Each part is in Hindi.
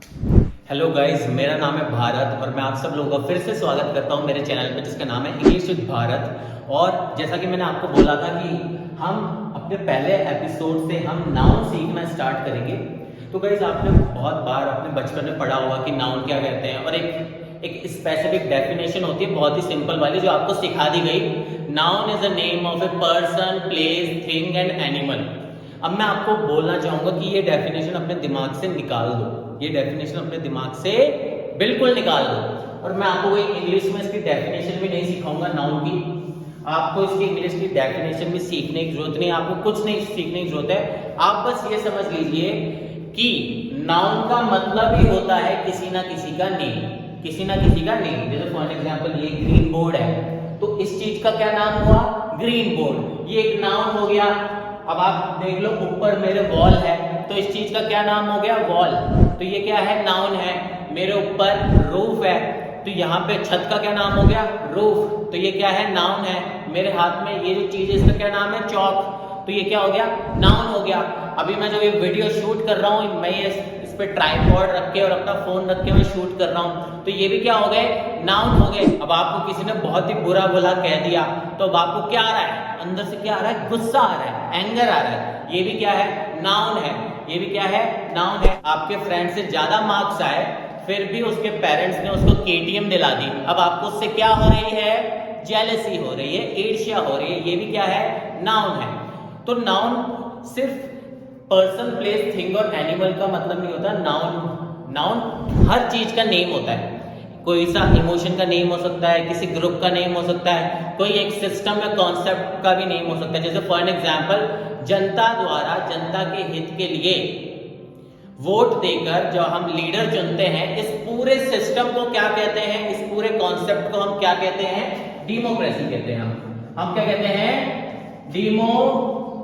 हेलो गाइस, मेरा नाम है भारत और मैं आप सब लोगों का फिर से स्वागत करता हूं मेरे चैनल पे जिसका नाम है इंग्लिश विद भारत। और जैसा कि मैंने आपको बोला था कि हम अपने पहले एपिसोड से हम नाउन सीखना स्टार्ट करेंगे। तो गाइस, आपने बहुत बार अपने बचपन में पढ़ा होगा कि नाउन क्या कहते हैं और एक स्पेसिफिक डेफिनेशन होती है बहुत ही सिंपल वाली जो आपको सिखा दी गई। Noun is the name of a person, place, thing and animal. अब मैं आपको बोलना चाहूंगा कि ये डेफिनेशन अपने दिमाग से निकाल दो, ये डेफिनेशन अपने दिमाग से बिल्कुल निकाल दो। और मैं आपको कोई इंग्लिश में इसकी डेफिनेशन भी नहीं सिखाऊंगा नाउन की। आपको इसकी इंग्लिश की डेफिनेशन भी सीखने की जरूरत नहीं, आपको कुछ नहीं सीखने की जरूरत है। आप बस ये समझ लीजिए कि नाउन का मतलब ही होता है किसी ना किसी का नेम, किसी ना किसी का नेम। जैसे फॉर एग्जांपल ये ग्रीन बोर्ड है, तो इस चीज का क्या नाम हुआ? Green board. ये एक नाउन हो गया। अब आप देख लो, ऊपर मेरे वॉल है, तो इस चीज का क्या नाम हो गया? वॉल। तो ये क्या है? नाउन है। मेरे ऊपर रूफ है, तो यहाँ पे छत का क्या नाम हो गया? रूफ। तो ये क्या है? नाउन है। मेरे हाथ में ये जो चीज है इसका क्या नाम है? चॉक। तो ये क्या हो गया? नाउन हो गया। अभी मैं जब ये वीडियो शूट कर रहा हूँ, मैं ये इस पे ट्राइपॉड रख के और अपना फोन रख के मैं शूट कर रहा हूँ, तो ये भी क्या हो गए? नाउन हो गए। अब आपको किसी ने बहुत ही बुरा भला कह दिया, तो अब आपको क्या आ रहा है? अंदर से क्या आ रहा है? गुस्सा आ रहा है, एंगर आ रहा है। ये भी क्या है? नाउन है। ये भी क्या है? नाउन है। आपके फ्रेंड से ज्यादा मार्क्स आए, फिर भी उसके पेरेंट्स ने उसको केटीएम दिला दी। अब आपको उससे क्या हो रही है? जेलसी हो रही है, ईर्ष्या हो रही है। ये भी क्या है? नाउन है। तो नाउन सिर्फ पर्सन, प्लेस, थिंग और एनिमल का मतलब नहीं होता। नाउन हर चीज का नेम होता है। कोई सा इमोशन का नेम हो सकता है, किसी ग्रुप का नेम हो सकता है, कोई एक सिस्टम या कॉन्सेप्ट का भी नेम हो सकता है। जैसे फॉर एग्जांपल, जनता द्वारा जनता के हित के लिए वोट देकर जो हम लीडर चुनते हैं, इस पूरे सिस्टम को क्या कहते हैं? इस पूरे कॉन्सेप्ट को हम क्या कहते हैं? डेमोक्रेसी कहते हैं। हम क्या कहते हैं? डेमोक्रेसी।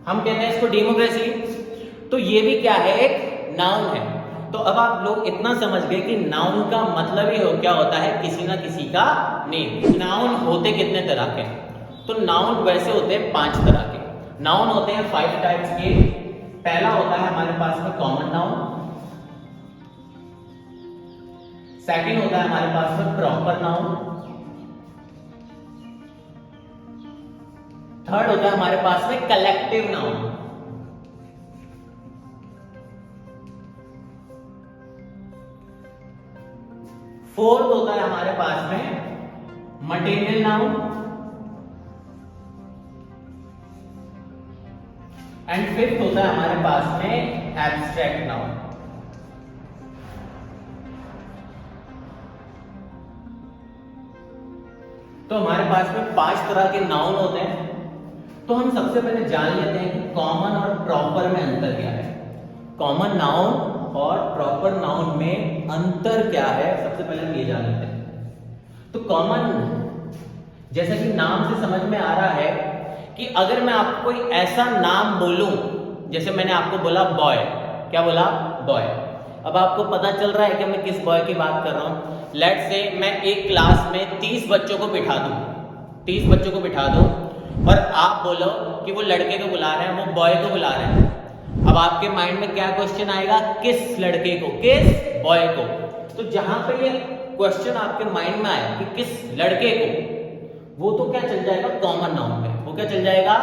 हम कहते हैं इसको डेमोक्रेसी। तो ये भी क्या है? एक नाउन है। तो अब आप लोग इतना समझ गए कि नाउन का मतलब ही क्या होता है? किसी ना किसी का नेम। नाउन होते कितने तरह के? तो नाउन वैसे होते हैं 5 तरह के। नाउन होते हैं 5 टाइप्स के। पहला होता है हमारे पास में कॉमन नाउन। सेकंड होता है हमारे पास में प्रॉपर नाउन। थर्ड होता है हमारे पास में कलेक्टिव नाउन। फोर्थ होता है हमारे पास में मटेरियल नाउन। एंड फिफ्थ होता है हमारे पास में एब्स्ट्रैक्ट नाउन। तो हमारे पास में 5 तरह के नाउन होते हैं। तो हम सबसे पहले जान लेते हैं कि कॉमन और प्रॉपर में अंतर क्या है। कॉमन नाउन और प्रॉपर नाउन में अंतर क्या है, सबसे पहले हम ये जान लेते हैं। तो कॉमन, जैसा कि नाम से समझ में आ रहा है कि अगर मैं आपको कोई ऐसा नाम बोलूं, जैसे मैंने आपको बोला बॉय, क्या बोला? बॉय। अब आपको पता चल रहा है कि मैं किस बॉय की बात कर रहा हूं। लेट्स से मैं एक क्लास में 30 बच्चों को बिठा दूं, 30 बच्चों को बिठा दूं और आप बोलो कि वो लड़के को बुला रहे हैं, वो बॉय को बुला रहे हैं। अब आपके माइंड में क्या क्वेश्चन आएगा? किस लड़के को, किस बॉय को? तो जहां पे ये क्वेश्चन आपके माइंड में आया कि किस लड़के को, वो तो क्या चल जाएगा? कॉमन नाउन में। वो क्या चल जाएगा?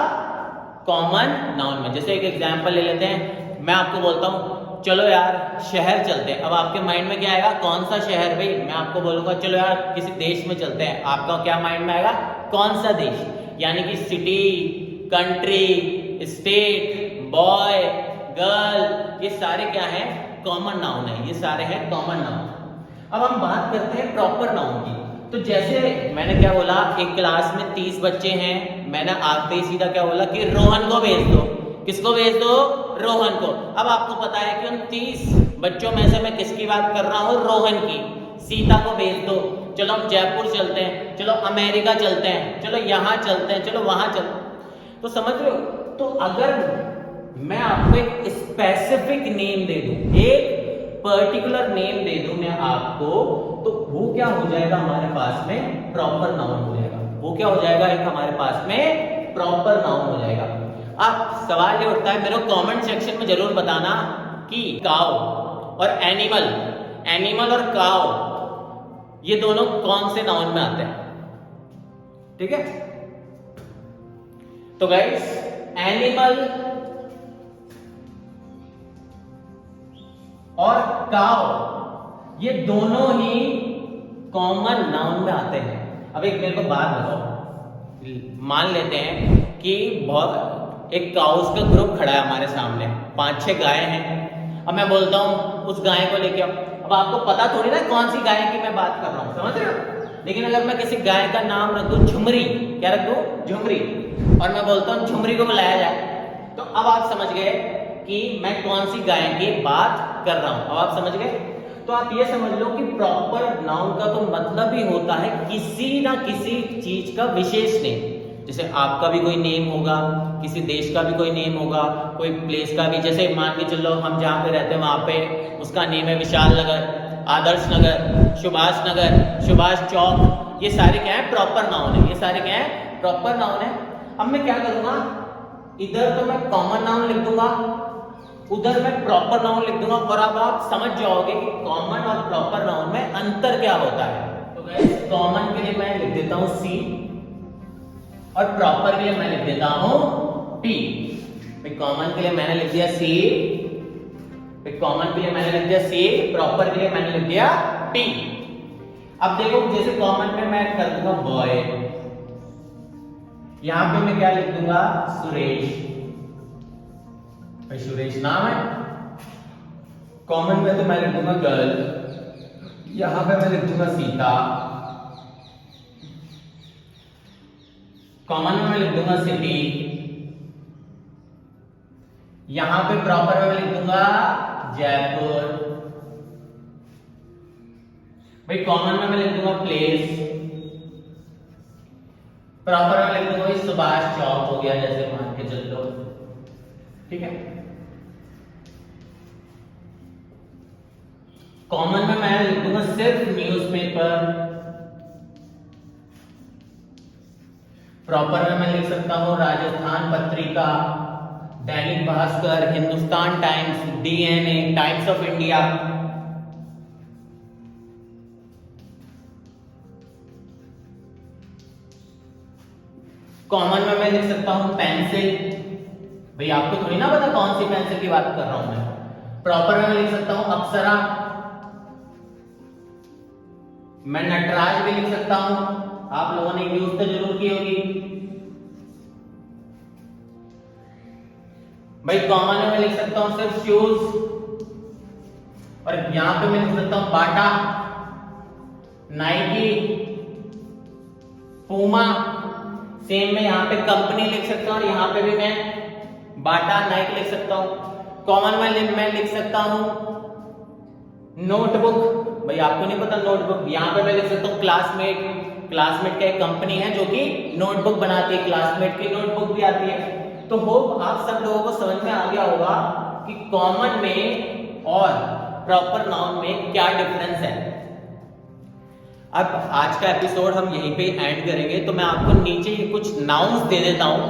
कॉमन नाउन में। जैसे एक एग्जांपल ले लेते हैं, मैं आपको बोलता हूं चलो यार शहर चलते हैं। अब आपके माइंड में क्या आएगा? कौन सा शहर भाई? मैं आपको बोलूंगा चलो यार किसी देश में चलते हैं, आपका क्या माइंड में आएगा? कौन सा देश? यानी कि city, country, state, boy, girl, ये सारे क्या हैं? कॉमन नाउन है। ये सारे हैं कॉमन नाउन। अब हम बात करते हैं प्रॉपर नाउन की। तो जैसे मैंने क्या बोला, एक क्लास में 30 बच्चे हैं, मैंने आते ही सीधा क्या बोला कि रोहन को भेज दो। किसको भेज दो? रोहन को। अब आपको पता है कि उन 30 बच्चों में से मैं किसकी बात कर रहा हूं? रोहन की। सीता को भेज दो। चलो हम जयपुर चलते हैं, चलो अमेरिका चलते हैं, चलो यहां चलते हैं, चलो वहां चलते। तो समझ रहे हो? तो अगर मैं आपको एक स्पेसिफिक नेम दे दूं, एक पर्टिकुलर नेम दे दूं मैं आपको, तो वो क्या हो जाएगा? हमारे पास में प्रॉपर नाउन हो जाएगा। वो क्या हो जाएगा? एक हमारे पास में प्रॉपर नाउन हो जाएगा। अब सवाल ये उठता है, मेरे को कमेंट सेक्शन में जरूर बताना कि काउ और एनिमल और काउ ये दोनों कौन से नाउन में आते हैं। ठीक है, तो गाइस एनिमल और काउ ये दोनों ही कॉमन नाउन में आते हैं। अब एक मेरे को बात बताओ, मान लेते हैं कि एक काउस का ग्रुप खड़ा है हमारे सामने, 5-6 गाय हैं। अब मैं बोलता हूं उस गाय को लेके, अब आपको पता थोड़ी ना कौन सी गाय की मैं बात कर रहा हूं, समझ रहे हो। लेकिन अगर मैं किसी गाय का नाम रख दूं झुमरी, क्या रख दूं झुमरी, और मैं बोलता हूं झुमरी को बुलाया जाए, तो अब आप समझ गए कि मैं कौन सी गाय की बात कर रहा हूं। अब आप समझ गए, तो आप ये समझ लो कि प्रॉपर नाउन का तो मतलब ही होता है किसी ना किसी चीज का विशेष नेम। जैसे आपका भी कोई नेम होगा, किसी देश का भी कोई नेम होगा, कोई प्लेस का भी, जैसे मान के चलो हम जहाँ पे रहते हैं वहां पे उसका नेम है विशाल नगर, आदर्श नगर, सुभाष नगर, सुभाष चौक, ये सारे क्या है प्रॉपर नाउन है, ये सारे क्या है प्रॉपर नाउन है। अब मैं क्या करूंगा, इधर तो मैं कॉमन नाउन लिख दूंगा, उधर मैं प्रॉपर नाउन लिख दूंगा, और अब आप समझ जाओगे कि कॉमन और प्रॉपर नाउन में अंतर क्या होता है। तो गाइस कॉमन के लिए मैं लिख देता हूं सी, और प्रॉपर के लिए मैं लिख देता हूं पी। कॉमन के लिए मैंने लिख दिया सी, कॉमन के लिए मैंने लिख दिया सी, प्रॉपर के लिए मैंने लिख दिया पी। अब देखो जैसे कॉमन में मैं कर दूंगा बॉय, यहां पे मैं क्या लिख दूंगा सुरेश, भाई सुरेश नाम है। कॉमन में तो मैं लिख दूंगा गर्ल, यहां पे मैं लिख दूंगा सीता। कॉमन में मैं लिख दूंगा सिटी, यहां पे प्रॉपर में मैं लिख दूंगा जयपुर। भाई कॉमन में मैं लिख दूंगा प्लेस, प्रॉपर में लिख दूंगा सुभाष चौक हो गया, जैसे मान के चल लो। ठीक है, कॉमन में मैं लिख दूंगा सिर्फ न्यूज़पेपर, प्रॉपर में मैं लिख सकता हूं Rajasthan Patrika, Dainik Bhaskar, Hindustan times, DNA, times of India. Common में मैं लिख सकता हूं पेंसिल, भाई आपको थोड़ी ना पता कौन सी पेंसिल की बात कर रहा हूं मैं। प्रॉपर में मैं लिख सकता हूं अप्सरा, मैं नटराज भी लिख सकता हूं, आप लोगों ने यूज तो जरूर की होगी। भाई कॉमन में मैं लिख सकता हूं सिर्फ शूज, और यहां पे मैं लिख सकता हूं बाटा, नाइकी, पूमा। सेम में यहां पे कंपनी लिख सकता हूं, और यहां पे भी मैं बाटा नाइकी लिख सकता हूं। कॉमन में मैं लिख सकता हूं नोटबुक, भाई आपको नहीं पता नोटबुक, यहां पे मैं लिख सकता हूं क्लासमेट, क्लासमेट का एक कंपनी है जो कि नोटबुक बनाती है, क्लासमेट की नोटबुक भी आती है। तो होप आप सब लोगों को समझ में आ गया होगा कि कॉमन में और प्रॉपर नाउन में क्या डिफरेंस है। अब आज का एपिसोड हम यहीं पे एंड करेंगे, तो मैं आपको नीचे कुछ नाउन्स दे देता हूं,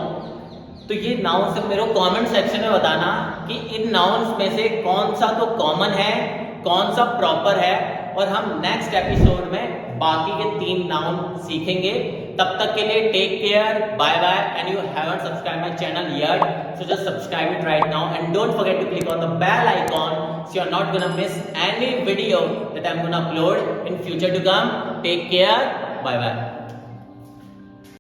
तो ये नाउन्स मेरे को कमेंट सेक्शन में बताना कि इन नाउन्स में से कौन सा तो कॉमन है, कौन सा प्रॉपर है, और हम नेक्स्ट एपिसोड में बाकी के 3 नाउन सीखेंगे। तब तक के लिए take care, bye bye, and you haven't subscribe my channel yet, so just subscribe it right now and don't forget to click on the bell icon so you're not gonna miss any video that I'm gonna upload in future to come. Take care, bye bye.